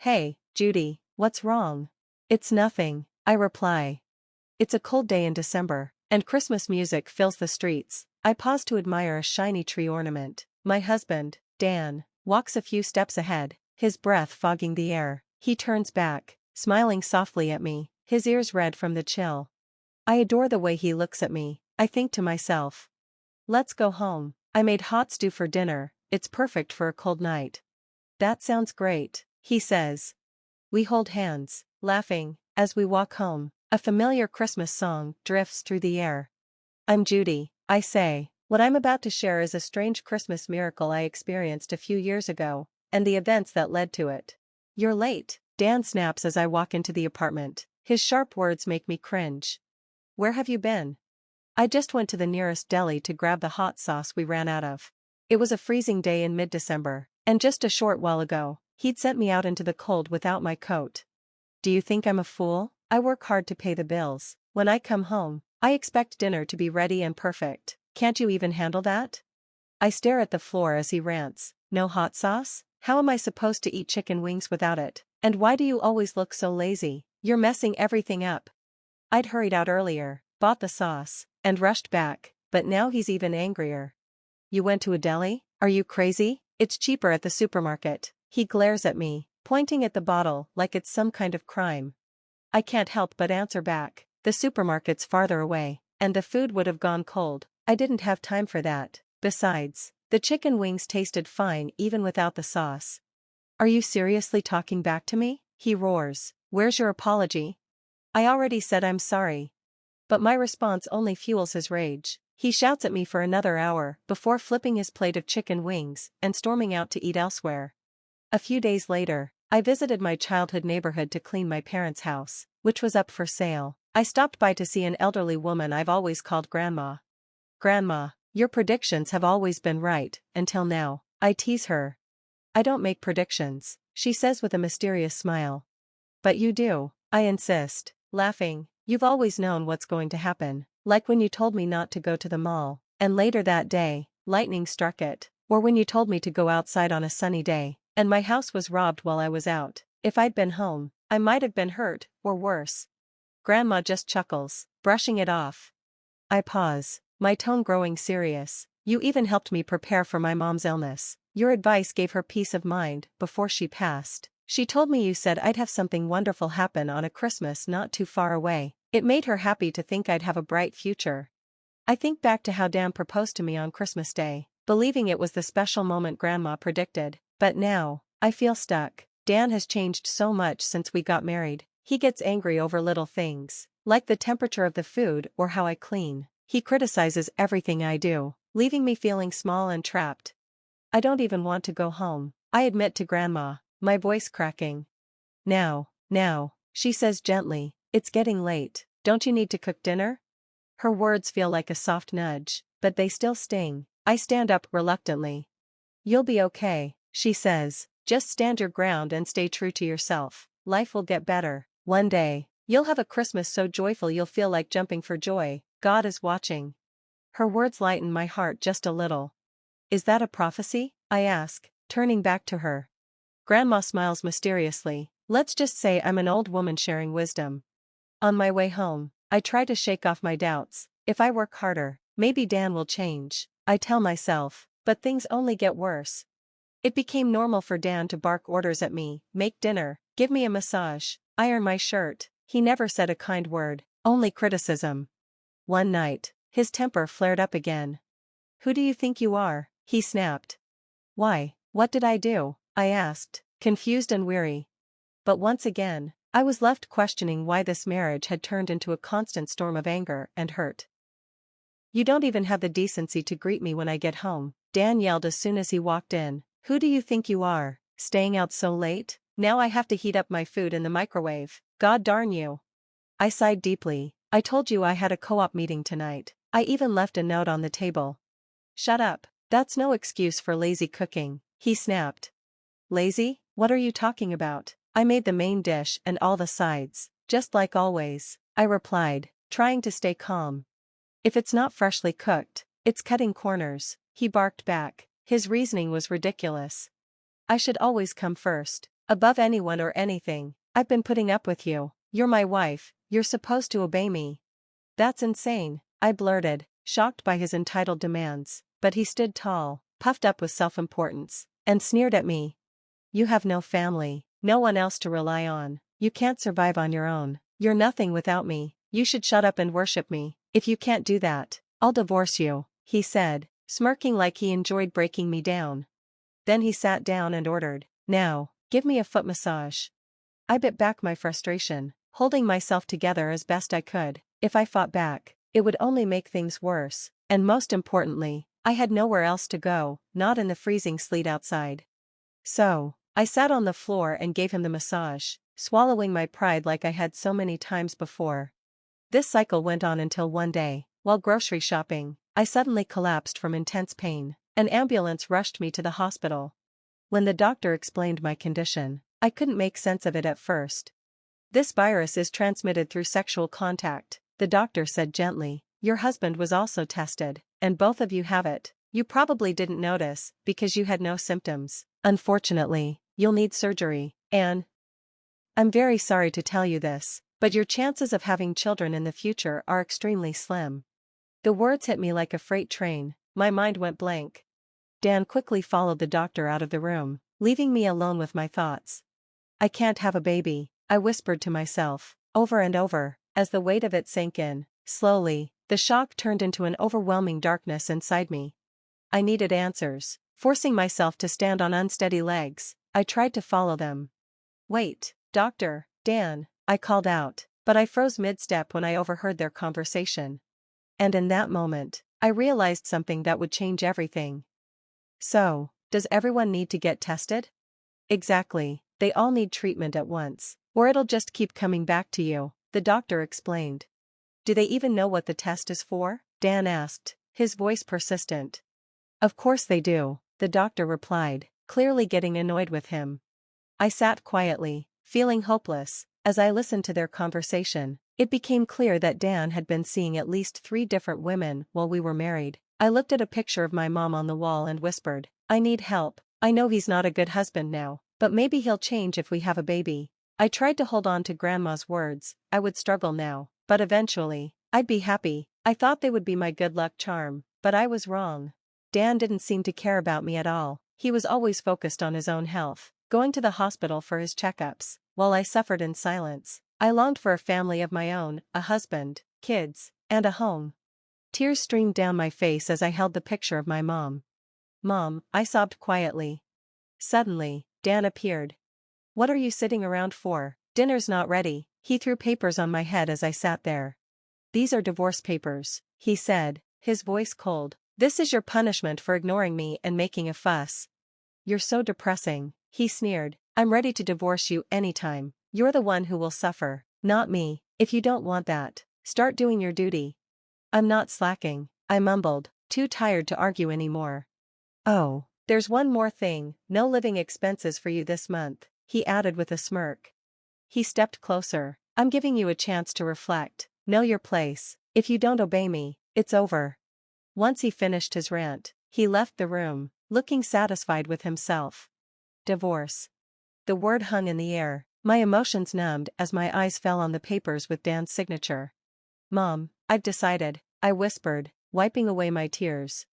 Hey, Judy, what's wrong? It's nothing, I reply. It's a cold day in December, and Christmas music fills the streets. I pause to admire a shiny tree ornament. My husband, Dan, walks a few steps ahead, his breath fogging the air. He turns back, smiling softly at me, his ears red from the chill. I adore the way he looks at me. I think to myself. Let's go home. I made hot stew for dinner, it's perfect for a cold night. That sounds great, he says. We hold hands, laughing, as we walk home. A familiar Christmas song drifts through the air. I'm Judy, I say. What I'm about to share is a strange Christmas miracle I experienced a few years ago, and the events that led to it. You're late, Dan snaps as I walk into the apartment. His sharp words make me cringe. Where have you been? I just went to the nearest deli to grab the hot sauce we ran out of. It was a freezing day in mid-December, and just a short while ago, he'd sent me out into the cold without my coat. Do you think I'm a fool? I work hard to pay the bills. When I come home, I expect dinner to be ready and perfect. Can't you even handle that? I stare at the floor as he rants. No hot sauce? How am I supposed to eat chicken wings without it? And why do you always look so lazy? You're messing everything up. I'd hurried out earlier, bought the sauce, and rushed back, but now he's even angrier. You went to a deli? Are you crazy? It's cheaper at the supermarket. He glares at me, pointing at the bottle like it's some kind of crime. I can't help but answer back. The supermarket's farther away, and the food would have gone cold. I didn't have time for that. Besides, the chicken wings tasted fine even without the sauce. Are you seriously talking back to me? He roars. Where's your apology? I already said I'm sorry. But my response only fuels his rage. He shouts at me for another hour before flipping his plate of chicken wings and storming out to eat elsewhere. A few days later, I visited my childhood neighborhood to clean my parents' house, which was up for sale. I stopped by to see an elderly woman I've always called Grandma. Grandma, your predictions have always been right, until now, I tease her. I don't make predictions, she says with a mysterious smile. But you do, I insist, laughing. You've always known what's going to happen, like when you told me not to go to the mall, and later that day, lightning struck it, or when you told me to go outside on a sunny day, and my house was robbed while I was out. If I'd been home, I might have been hurt, or worse. Grandma just chuckles, brushing it off. I pause, my tone growing serious. You even helped me prepare for my mom's illness. Your advice gave her peace of mind before she passed. She told me you said I'd have something wonderful happen on a Christmas not too far away. It made her happy to think I'd have a bright future. I think back to how Dan proposed to me on Christmas Day, believing it was the special moment Grandma predicted. But now, I feel stuck. Dan has changed so much since we got married. He gets angry over little things, like the temperature of the food or how I clean. He criticizes everything I do, leaving me feeling small and trapped. I don't even want to go home, I admit to Grandma, my voice cracking. Now, she says gently, it's getting late. Don't you need to cook dinner? Her words feel like a soft nudge, but they still sting. I stand up reluctantly. You'll be okay, she says. Just stand your ground and stay true to yourself. Life will get better. One day, you'll have a Christmas so joyful you'll feel like jumping for joy. God is watching. Her words lighten my heart just a little. Is that a prophecy? I ask, turning back to her. Grandma smiles mysteriously. Let's just say I'm an old woman sharing wisdom. On my way home, I try to shake off my doubts. If I work harder, maybe Dan will change, I tell myself, but things only get worse. It became normal for Dan to bark orders at me, make dinner, give me a massage, iron my shirt. He never said a kind word, only criticism. One night, his temper flared up again. Who do you think you are? He snapped. Why, what did I do? I asked, confused and weary. But once again, I was left questioning why this marriage had turned into a constant storm of anger and hurt. You don't even have the decency to greet me when I get home, Dan yelled as soon as he walked in. Who do you think you are, staying out so late? Now I have to heat up my food in the microwave. God darn you. I sighed deeply. I told you I had a co-op meeting tonight. I even left a note on the table. Shut up. That's no excuse for lazy cooking, he snapped. Lazy? What are you talking about? I made the main dish and all the sides, just like always, I replied, trying to stay calm. If it's not freshly cooked, it's cutting corners, he barked back. His reasoning was ridiculous. I should always come first. Above anyone or anything. I've been putting up with you. You're my wife, you're supposed to obey me. That's insane, I blurted, shocked by his entitled demands, but he stood tall, puffed up with self-importance, and sneered at me. You have no family, no one else to rely on, you can't survive on your own, you're nothing without me, you should shut up and worship me. If you can't do that, I'll divorce you, he said, smirking like he enjoyed breaking me down. Then he sat down and ordered, now, give me a foot massage. I bit back my frustration, holding myself together as best I could. If I fought back, it would only make things worse, and most importantly, I had nowhere else to go, not in the freezing sleet outside. So, I sat on the floor and gave him the massage, swallowing my pride like I had so many times before. This cycle went on until one day, while grocery shopping, I suddenly collapsed from intense pain. An ambulance rushed me to the hospital. When the doctor explained my condition, I couldn't make sense of it at first. This virus is transmitted through sexual contact, the doctor said gently. Your husband was also tested, and both of you have it. You probably didn't notice, because you had no symptoms. Unfortunately, you'll need surgery, and I'm very sorry to tell you this, but your chances of having children in the future are extremely slim. The words hit me like a freight train, my mind went blank. Dan quickly followed the doctor out of the room, leaving me alone with my thoughts. I can't have a baby, I whispered to myself, over and over, as the weight of it sank in. Slowly, the shock turned into an overwhelming darkness inside me. I needed answers. Forcing myself to stand on unsteady legs, I tried to follow them. Wait, doctor, Dan, I called out, but I froze mid-step when I overheard their conversation. And in that moment, I realized something that would change everything. So, does everyone need to get tested? Exactly, they all need treatment at once, or it'll just keep coming back to you, the doctor explained. Do they even know what the test is for? Dan asked, his voice persistent. Of course they do, the doctor replied, clearly getting annoyed with him. I sat quietly, feeling hopeless, as I listened to their conversation. It became clear that Dan had been seeing at least 3 different women while we were married. I looked at a picture of my mom on the wall and whispered, I need help. I know he's not a good husband now, but maybe he'll change if we have a baby. I tried to hold on to Grandma's words, I would struggle now, but eventually, I'd be happy. I thought they would be my good luck charm, but I was wrong. Dan didn't seem to care about me at all. He was always focused on his own health, going to the hospital for his checkups, while I suffered in silence. I longed for a family of my own, a husband, kids, and a home. Tears streamed down my face as I held the picture of my mom. Mom, I sobbed quietly. Suddenly, Dan appeared. What are you sitting around for? Dinner's not ready. He threw papers on my head as I sat there. These are divorce papers, he said, his voice cold. This is your punishment for ignoring me and making a fuss. You're so depressing, he sneered. I'm ready to divorce you anytime. You're the one who will suffer, not me. If you don't want that, start doing your duty. I'm not slacking, I mumbled, too tired to argue anymore. Oh, there's one more thing, no living expenses for you this month, he added with a smirk. He stepped closer. I'm giving you a chance to reflect. Know your place. If you don't obey me, it's over. Once he finished his rant, he left the room, looking satisfied with himself. Divorce. The word hung in the air, my emotions numbed as my eyes fell on the papers with Dan's signature. Mom, I've decided, I whispered, wiping away my tears.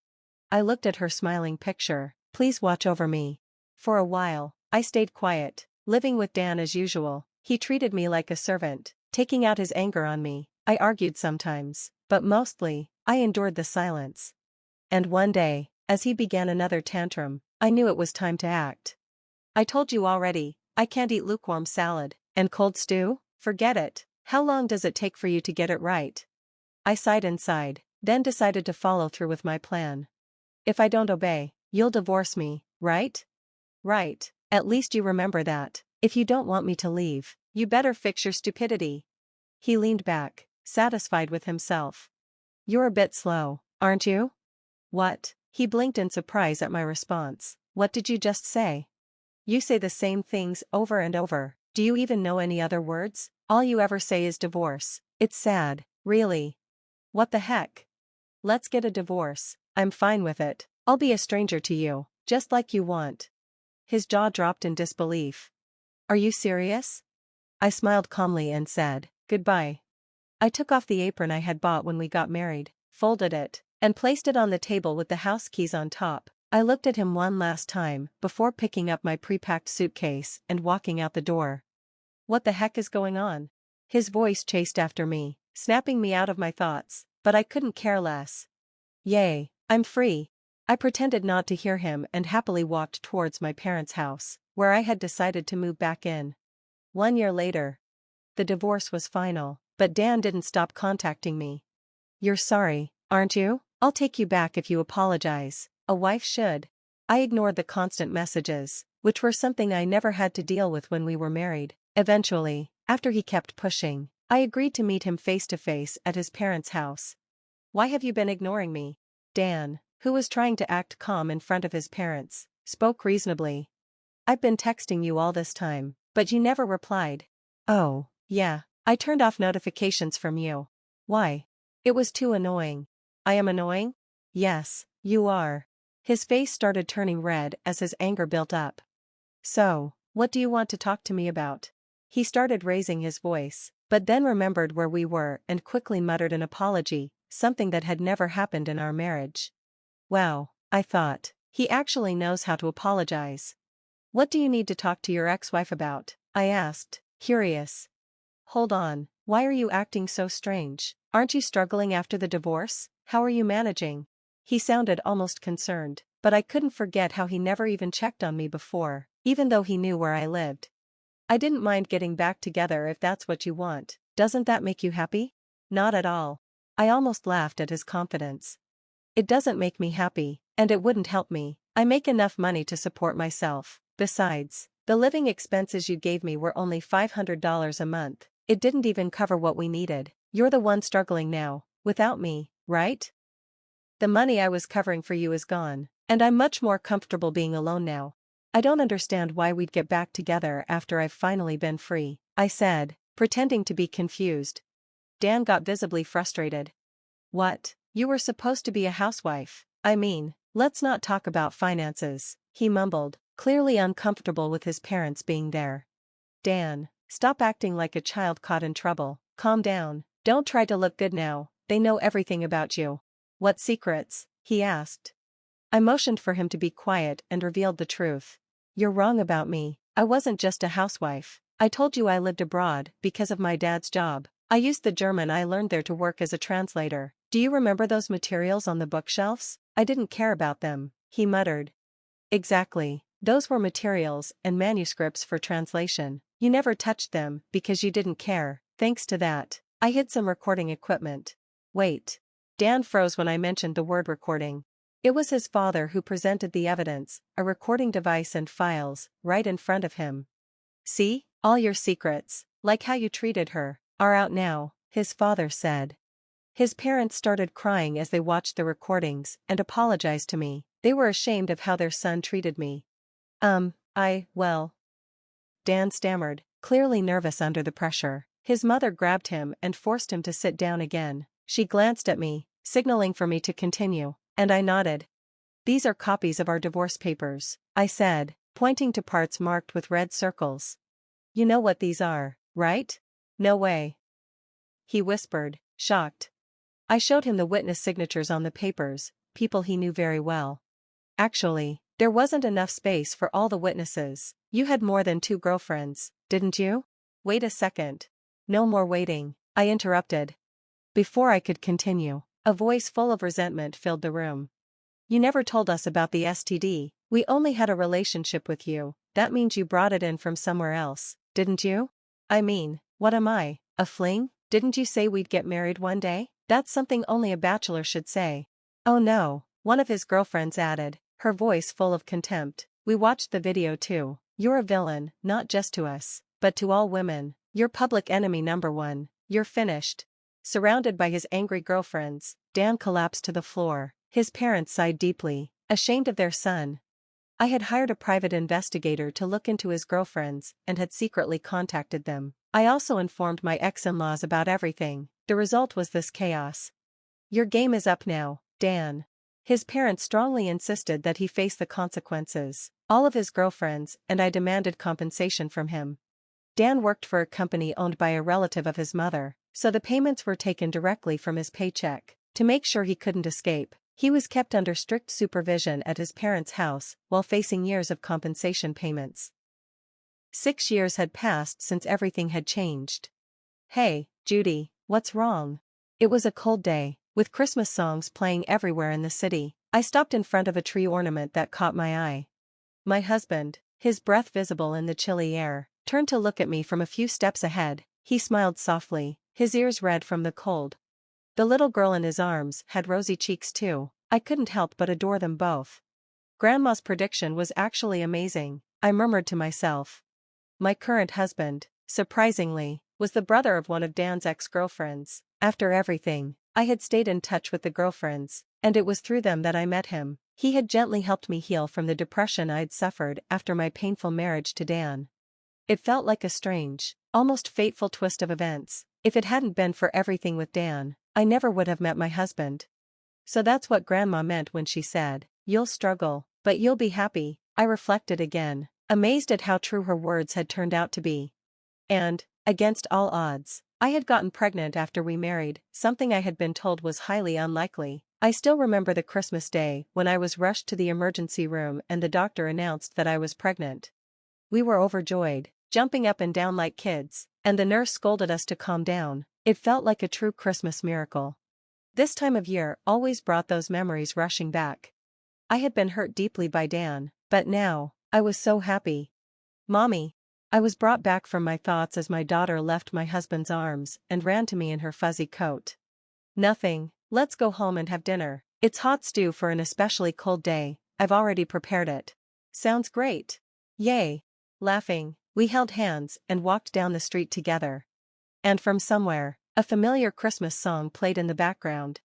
I looked at her smiling picture. Please watch over me. For a while, I stayed quiet, living with Dan as usual. He treated me like a servant, taking out his anger on me. I argued sometimes, but mostly, I endured the silence. And one day, as he began another tantrum, I knew it was time to act. I told you already, I can't eat lukewarm salad, and cold stew? Forget it. How long does it take for you to get it right? I sighed inside, then decided to follow through with my plan. If I don't obey, you'll divorce me, right? Right, at least you remember that. If you don't want me to leave, you better fix your stupidity. He leaned back, satisfied with himself. You're a bit slow, aren't you? What? He blinked in surprise at my response. What did you just say? You say the same things over and over. Do you even know any other words? All you ever say is divorce. It's sad, really. What the heck? Let's get a divorce. I'm fine with it. I'll be a stranger to you, just like you want. His jaw dropped in disbelief. Are you serious? I smiled calmly and said, goodbye. I took off the apron I had bought when we got married, folded it, and placed it on the table with the house keys on top. I looked at him one last time before picking up my pre-packed suitcase and walking out the door. What the heck is going on? His voice chased after me, snapping me out of my thoughts, but I couldn't care less. Yay, I'm free. I pretended not to hear him and happily walked towards my parents' house, where I had decided to move back in. 1 year later. The divorce was final, but Dan didn't stop contacting me. You're sorry, aren't you? I'll take you back if you apologize. A wife should. I ignored the constant messages, which were something I never had to deal with when we were married. Eventually, after he kept pushing, I agreed to meet him face to face at his parents' house. Why have you been ignoring me? Dan, who was trying to act calm in front of his parents, spoke reasonably. I've been texting you all this time, but you never replied. Oh, yeah, I turned off notifications from you. Why? It was too annoying. I am annoying? Yes, you are. His face started turning red as his anger built up. So, what do you want to talk to me about? He started raising his voice, but then remembered where we were and quickly muttered an apology, something that had never happened in our marriage. Wow, I thought, he actually knows how to apologize. What do you need to talk to your ex-wife about? I asked, curious. Hold on, why are you acting so strange? Aren't you struggling after the divorce? How are you managing? He sounded almost concerned, but I couldn't forget how he never even checked on me before, even though he knew where I lived. I didn't mind getting back together if that's what you want. Doesn't that make you happy? Not at all. I almost laughed at his confidence. It doesn't make me happy, and it wouldn't help me. I make enough money to support myself. Besides, the living expenses you gave me were only $500 a month. It didn't even cover what we needed. You're the one struggling now, without me, right? The money I was covering for you is gone, and I'm much more comfortable being alone now. I don't understand why we'd get back together after I've finally been free, I said, pretending to be confused. Dan got visibly frustrated. What? You were supposed to be a housewife. I mean, let's not talk about finances, he mumbled, clearly uncomfortable with his parents being there. Dan, stop acting like a child caught in trouble. Calm down. Don't try to look good now. They know everything about you. What secrets? He asked. I motioned for him to be quiet and revealed the truth. You're wrong about me. I wasn't just a housewife. I told you I lived abroad because of my dad's job. I used the German I learned there to work as a translator. Do you remember those materials on the bookshelves? I didn't care about them, he muttered. Exactly. Those were materials and manuscripts for translation. You never touched them because you didn't care. Thanks to that, I hid some recording equipment. Wait. Dan froze when I mentioned the word recording. It was his father who presented the evidence, a recording device and files, right in front of him. See, all your secrets, like how you treated her, are out now, his father said. His parents started crying as they watched the recordings and apologized to me. They were ashamed of how their son treated me. Well. Dan stammered, clearly nervous under the pressure. His mother grabbed him and forced him to sit down again. She glanced at me, signaling for me to continue, and I nodded. These are copies of our divorce papers, I said, pointing to parts marked with red circles. You know what these are, right? No way. He whispered, shocked. I showed him the witness signatures on the papers, people he knew very well. Actually, there wasn't enough space for all the witnesses. You had more than 2 girlfriends, didn't you? Wait a second. No more waiting, I interrupted. Before I could continue, a voice full of resentment filled the room. You never told us about the STD. We only had a relationship with you. That means you brought it in from somewhere else, didn't you? I mean, what am I, a fling? Didn't you say we'd get married one day? That's something only a bachelor should say. Oh no, one of his girlfriends added, her voice full of contempt. We watched the video too. You're a villain, not just to us, but to all women. You're public enemy #1. You're finished. Surrounded by his angry girlfriends, Dan collapsed to the floor. His parents sighed deeply, ashamed of their son. I had hired a private investigator to look into his girlfriends and had secretly contacted them. I also informed my ex-in-laws about everything. The result was this chaos. Your game is up now, Dan. His parents strongly insisted that he face the consequences. all of his girlfriends, and I demanded compensation from him. Dan worked for a company owned by a relative of his mother, so the payments were taken directly from his paycheck. To make sure he couldn't escape, he was kept under strict supervision at his parents' house while facing years of compensation payments. 6 years had passed since everything had changed. "Hey, Judy, what's wrong?" It was a cold day, with Christmas songs playing everywhere in the city. I stopped in front of a tree ornament that caught my eye. My husband, his breath visible in the chilly air, turned to look at me from a few steps ahead. He smiled softly, his ears red from the cold. The little girl in his arms had rosy cheeks too. I couldn't help but adore them both. Grandma's prediction was actually amazing, I murmured to myself. My current husband, surprisingly, was the brother of one of Dan's ex-girlfriends. After everything, I had stayed in touch with the girlfriends, and it was through them that I met him. He had gently helped me heal from the depression I'd suffered after my painful marriage to Dan. It felt like a strange, almost fateful twist of events. If it hadn't been for everything with Dan, I never would have met my husband. So that's what Grandma meant when she said, "You'll struggle, but you'll be happy." I reflected again, amazed at how true her words had turned out to be. And, against all odds, I had gotten pregnant after we married, something I had been told was highly unlikely. I still remember the Christmas day when I was rushed to the emergency room and the doctor announced that I was pregnant. We were overjoyed, jumping up and down like kids, and the nurse scolded us to calm down. It felt like a true Christmas miracle. This time of year always brought those memories rushing back. I had been hurt deeply by Dan, but now, I was so happy. "Mommy." I was brought back from my thoughts as my daughter left my husband's arms and ran to me in her fuzzy coat. "Nothing, let's go home and have dinner. It's hot stew for an especially cold day, I've already prepared it." "Sounds great." "Yay." Laughing, we held hands and walked down the street together. And from somewhere, a familiar Christmas song played in the background.